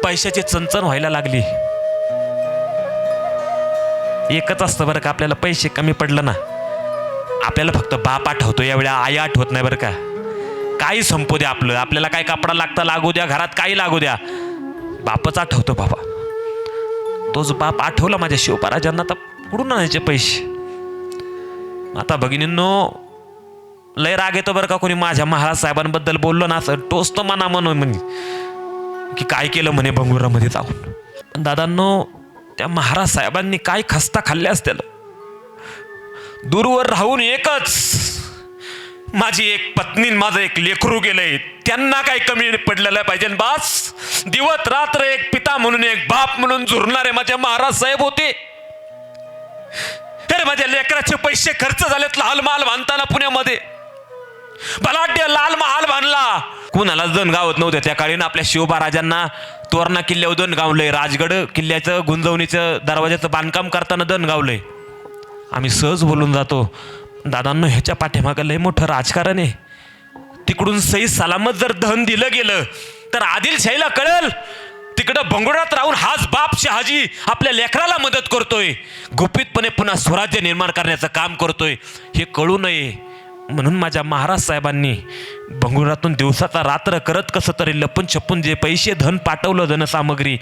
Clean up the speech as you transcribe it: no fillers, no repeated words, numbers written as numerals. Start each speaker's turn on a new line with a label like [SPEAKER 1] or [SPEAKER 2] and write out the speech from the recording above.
[SPEAKER 1] पैशाची चणचण व्हायला लागली. एकच असतं बरं का, आपल्याला पैसे कमी पडलं ना, आपल्याला फक्त बाप आठवतो, यावेळी आई आठवत नाही बरं का. काही संपू द्या आपलं, आपल्याला काय कपडा लागता लागू द्या, घरात काही लागू द्या, बापच आठवतो बाबा. तोच बाप आठवला माझ्या शिवपराजांना, तर कुठून आणायचे पैसे. आता भगिनींनो, लय राग येतो बरं का कोणी माझ्या महाराज साहेबांबद्दल बोललो ना, असं टोचतो मना म्हणे की काय केलं म्हणे बंगुरामध्ये जाऊन. दादांनो, त्या महाराज साहेबांनी काय खस्ता खाल्ले असतील. दूरवर राहून एकच माझी एक पत्नी, माझं एक लेकरू गेलंय, त्यांना काही कमी पडलेलं पाहिजे बास. दिवस रात्र एक पिता म्हणून, एक बाप म्हणून झुरणारे माझे महाराज साहेब होते. अरे माझ्या लेकराचे पैसे खर्च झालेत लाल महाल बांधताना पुण्यामध्ये. बलाढ्य लाल महाल बांधला, कुणाला दण गावत नव्हते त्या काळी ना. आपल्या शिवबा तोरणा किल्ल्यावर दण गावलंय, राजगड किल्ल्याचं गुंजवणीचं दरवाजाचं बांधकाम करताना दण गावलंय. आम्ही सहज बोलून जातो, दादांनो ह्याच्या पाठीमागं लय मोठं राजकारण आहे. तिकडून सही सलामत जर दहन दिलं गेलं तर आदिलशाहीला कळेल, तिकडं बंगुरात राहून हाच बाप शहाजी आपल्या लेकराला मदत करतोय, गुपितपणे पुन्हा स्वराज्य निर्माण करण्याचं काम करतोय, हे कळू नये. म्हणून माझ्या महाराज साहेबांनी बंगुरातून दिवसाचा रात्र करत कसं तरी लपून छपून जे पैसे धन पाठवलं, धनसामग्री